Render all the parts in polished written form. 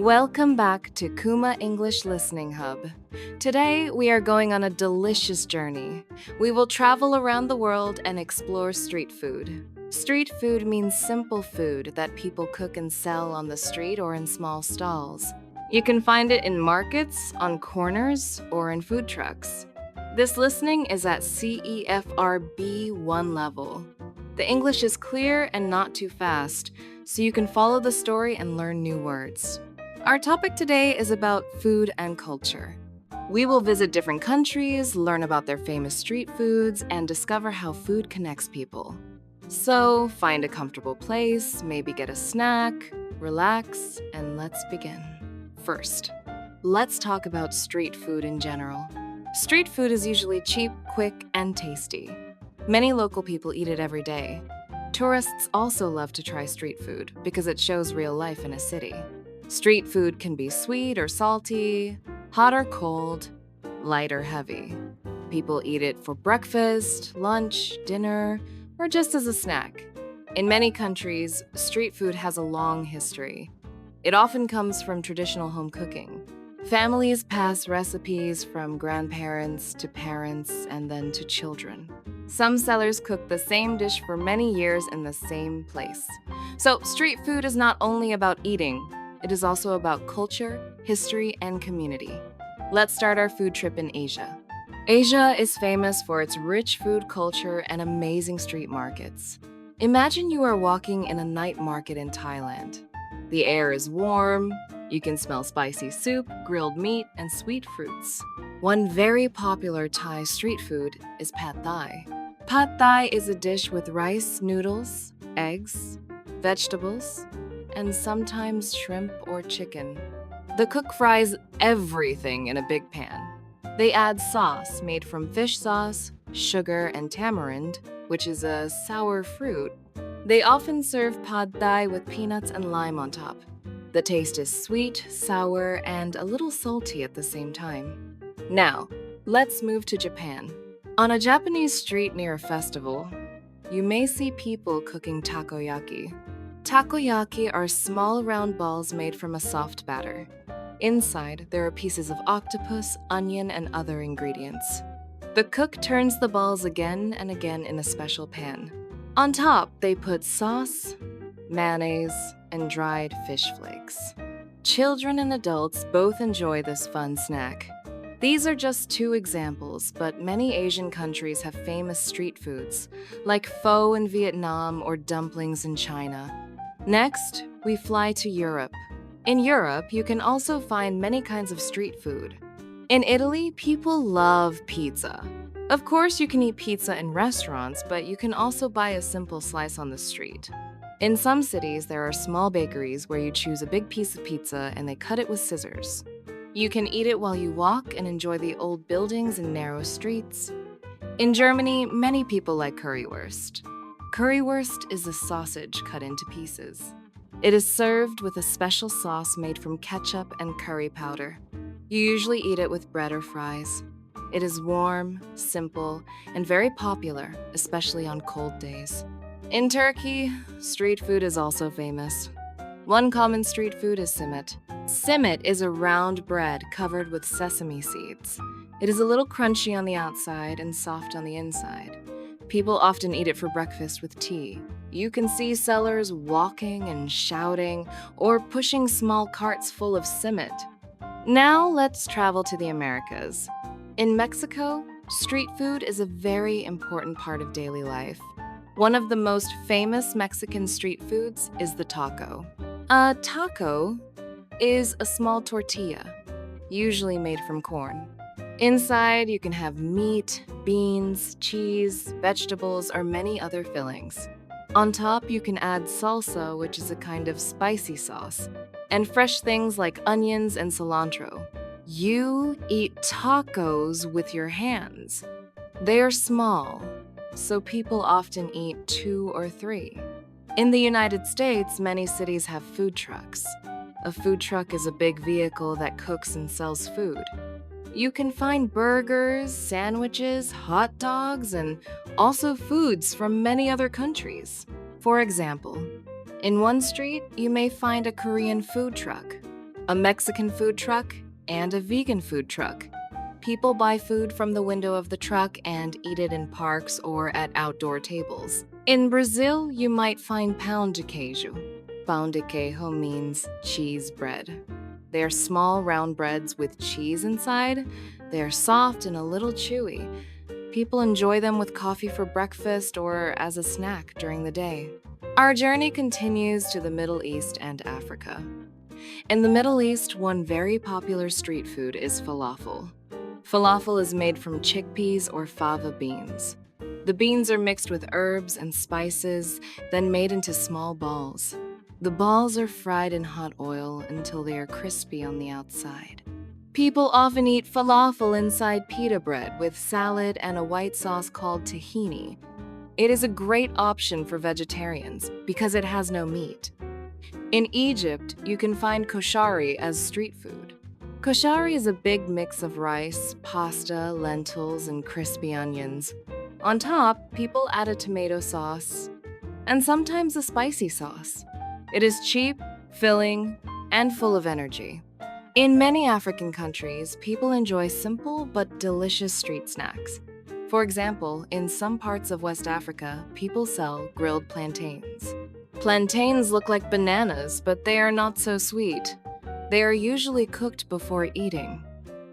Welcome back to Kuma English Listening Hub. Today, we are going on a delicious journey. We will travel around the world and explore street food. Street food means simple food that people cook and sell on the street or in small stalls. You can find it in markets, on corners, or in food trucks. This listening is at CEFR B1 level. The English is clear and not too fast, so you can follow the story and learn new words. Our topic today is about food and culture. We will visit different countries, learn about their famous street foods, and discover how food connects people. So, find a comfortable place, maybe get a snack, relax, and let's begin. First, let's talk about street food in general. Street food is usually cheap, quick, and tasty. Many local people eat it every day. Tourists also love to try street food because it shows real life in a city. Street food can be sweet or salty, hot or cold, light or heavy. People eat it for breakfast, lunch, dinner, or just as a snack. In many countries, street food has a long history. It often comes from traditional home cooking. Families pass recipes from grandparents to parents and then to children. Some sellers cook the same dish for many years in the same place. So, street food is not only about eating. It is also about culture, history, and community. Let's start our food trip in Asia. Asia is famous for its rich food culture and amazing street markets. Imagine you are walking in a night market in Thailand. The air is warm, you can smell spicy soup, grilled meat, and sweet fruits. One very popular Thai street food is pad thai. Pad thai is a dish with rice, noodles, eggs, vegetables, and sometimes shrimp or chicken. The cook fries everything in a big pan. They add sauce made from fish sauce, sugar, and tamarind, which is a sour fruit. They often serve pad thai with peanuts and lime on top. The taste is sweet, sour, and a little salty at the same time. Now, let's move to Japan. On a Japanese street near a festival, you may see people cooking takoyaki. Takoyaki are small round balls made from a soft batter. Inside, there are pieces of octopus, onion, and other ingredients. The cook turns the balls again and again in a special pan. On top, they put sauce, mayonnaise, and dried fish flakes. Children and adults both enjoy this fun snack. These are just two examples, but many Asian countries have famous street foods, like pho in Vietnam or dumplings in China. Next, we fly to Europe. In Europe, you can also find many kinds of street food. In Italy, people love pizza. Of course, you can eat pizza in restaurants, but you can also buy a simple slice on the street. In some cities, there are small bakeries where you choose a big piece of pizza and they cut it with scissors. You can eat it while you walk and enjoy the old buildings and narrow streets. In Germany, many people like currywurst. Currywurst is a sausage cut into pieces. It is served with a special sauce made from ketchup and curry powder. You usually eat it with bread or fries. It is warm, simple, and very popular, especially on cold days. In Turkey, street food is also famous. One common street food is simit. Simit is a round bread covered with sesame seeds. It is a little crunchy on the outside and soft on the inside. People often eat it for breakfast with tea. You can see sellers walking and shouting or pushing small carts full of simit. Now let's travel to the Americas. In Mexico, street food is a very important part of daily life. One of the most famous Mexican street foods is the taco. A taco is a small tortilla, usually made from corn. Inside, you can have meat, beans, cheese, vegetables, or many other fillings. On top, you can add salsa, which is a kind of spicy sauce, and fresh things like onions and cilantro. You eat tacos with your hands. They are small, so people often eat 2 or 3. In the United States, many cities have food trucks. A food truck is a big vehicle that cooks and sells food. You can find burgers, sandwiches, hot dogs, and also foods from many other countries. For example, in one street, you may find a Korean food truck. a Mexican food truck, and a vegan food truck. People buy food from the window of the truck and eat it in parks or at outdoor tables. In Brazil, you might find pão de queijo. Pão de queijo means cheese bread. They are small, round breads with cheese inside. They are soft and a little chewy. People enjoy them with coffee for breakfast or as a snack during the day. Our journey continues to the Middle East and Africa. In the Middle East, one very popular street food is falafel. Falafel is made from chickpeas or fava beans. The beans are mixed with herbs and spices, then made into small balls. The balls are fried in hot oil until they are crispy on the outside. People often eat falafel inside pita bread with salad and a white sauce called tahini. It is a great option for vegetarians because it has no meat. In Egypt, you can find koshari as street food. Koshari is a big mix of rice, pasta, lentils, and crispy onions. On top, people add a tomato sauce and sometimes a spicy sauce. It is cheap, filling, and full of energy. In many African countries, people enjoy simple but delicious street snacks. For example, in some parts of West Africa, people sell grilled plantains. Plantains look like bananas, but they are not so sweet. They are usually cooked before eating.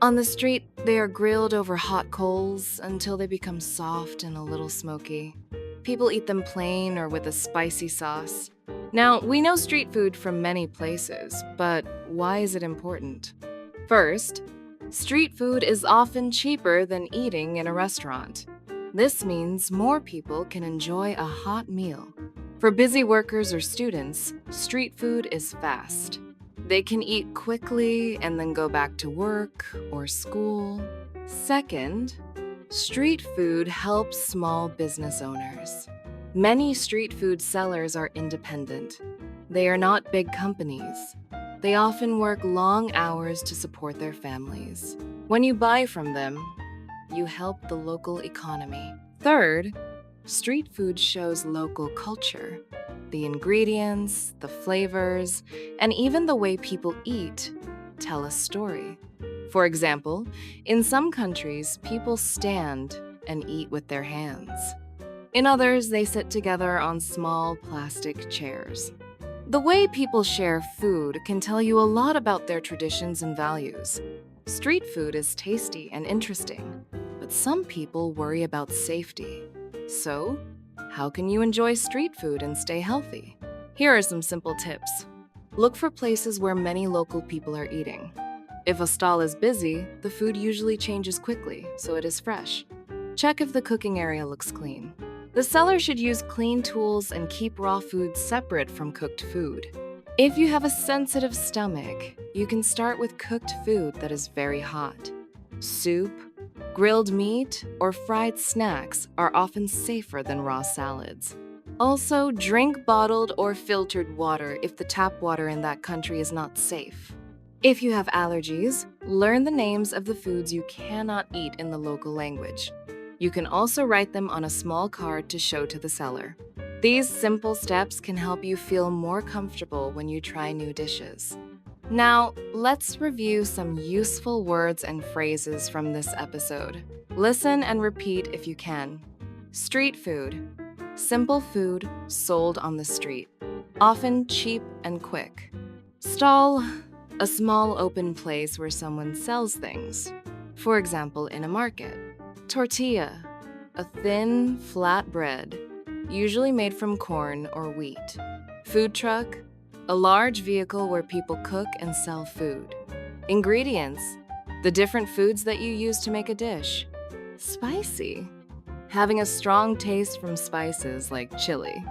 On the street, they are grilled over hot coals until they become soft and a little smoky. People eat them plain or with a spicy sauce. Now, we know street food from many places, but why is it important? First, street food is often cheaper than eating in a restaurant. This means more people can enjoy a hot meal. For busy workers or students, street food is fast. They can eat quickly and then go back to work or school. Second, street food helps small business owners. Many street food sellers are independent. They are not big companies. They often work long hours to support their families. When you buy from them, you help the local economy. Third, street food shows local culture. The ingredients, the flavors, and even the way people eat tell a story. For example, in some countries, people stand and eat with their hands. In others, they sit together on small plastic chairs. The way people share food can tell you a lot about their traditions and values. Street food is tasty and interesting, but some people worry about safety. So, how can you enjoy street food and stay healthy? Here are some simple tips. Look for places where many local people are eating. If a stall is busy, the food usually changes quickly, so it is fresh. Check if the cooking area looks clean. The seller should use clean tools and keep raw food separate from cooked food. If you have a sensitive stomach, you can start with cooked food that is very hot. Soup, grilled meat, or fried snacks are often safer than raw salads. Also, drink bottled or filtered water if the tap water in that country is not safe. If you have allergies, learn the names of the foods you cannot eat in the local language. You can also write them on a small card to show to the seller. These simple steps can help you feel more comfortable when you try new dishes. Now, let's review some useful words and phrases from this episode. Listen and repeat if you can. Street food. Simple food sold on the street. Often cheap and quick. Stall. A small open place where someone sells things. For example, in a market. Tortilla. A thin, flat bread, usually made from corn or wheat. Food truck. A large vehicle where people cook and sell food. Ingredients. The different foods that you use to make a dish. Spicy. Having a strong taste from spices like chili.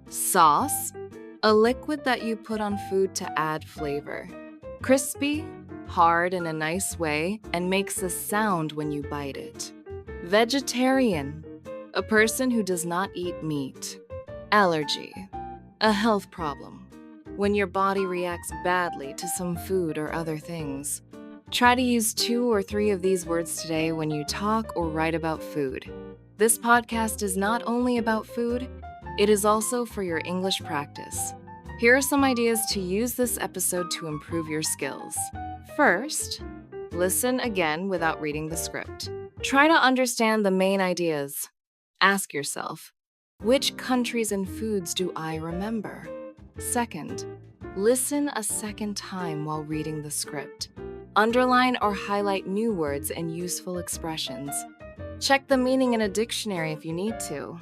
Sauce. A liquid that you put on food to add flavor. Crispy, hard in a nice way, and makes a sound when you bite it. Vegetarian. A person who does not eat meat. Allergy. A health problem. When your body reacts badly to some food or other things. Try to use 2 or 3 of these words today when you talk or write about food. This podcast is not only about food, it is also for your English practice. Here are some ideas to use this episode to improve your skills. First, listen again without reading the script. Try to understand the main ideas. Ask yourself, which countries and foods do I remember? Second, listen a second time while reading the script. Underline or highlight new words and useful expressions. Check the meaning in a dictionary if you need to.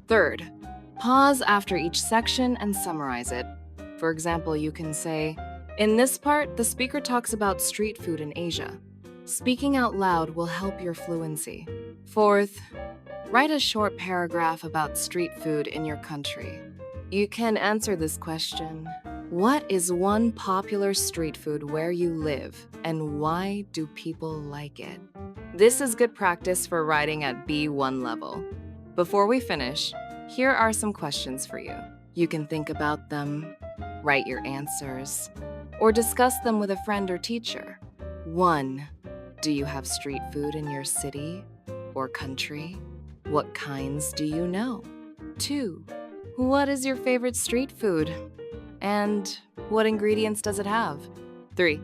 Third, pause after each section and summarize it. For example, you can say, in this part, the speaker talks about street food in Asia. Speaking out loud will help your fluency. Fourth, write a short paragraph about street food in your country. You can answer this question. What is one popular street food where you live, and why do people like it? This is good practice for writing at B1 level. Before we finish, here are some questions for you. You can think about them, write your answers, or discuss them with a friend or teacher. 1. Do you have street food in your city or country? What kinds do you know? 2. What is your favorite street food? And what ingredients does it have? 3.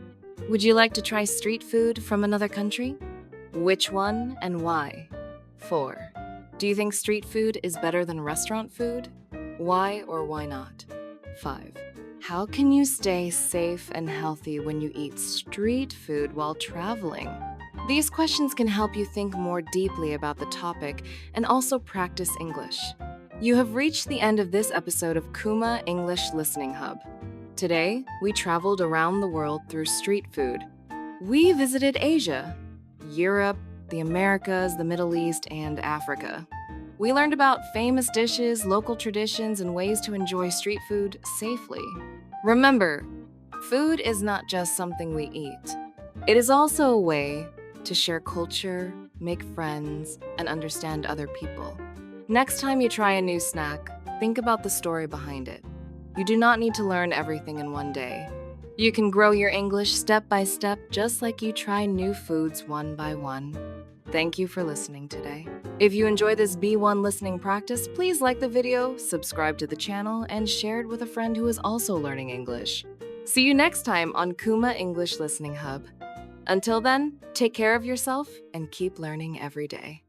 Would you like to try street food from another country? Which one and why? 4. Do you think street food is better than restaurant food? Why or why not? 5. How can you stay safe and healthy when you eat street food while traveling? These questions can help you think more deeply about the topic and also practice English. You have reached the end of this episode of Kuma English Listening Hub. Today, we traveled around the world through street food. We visited Asia, Europe, the Americas, the Middle East, and Africa. We learned about famous dishes, local traditions, and ways to enjoy street food safely. Remember, food is not just something we eat. It is also a way to share culture, make friends, and understand other people. Next time you try a new snack, think about the story behind it. You do not need to learn everything in one day. You can grow your English step by step, just like you try new foods one by one. Thank you for listening today. If you enjoy this B1 listening practice, please like the video, subscribe to the channel, and share it with a friend who is also learning English. See you next time on Kuma English Listening Hub. Until then, take care of yourself and keep learning every day.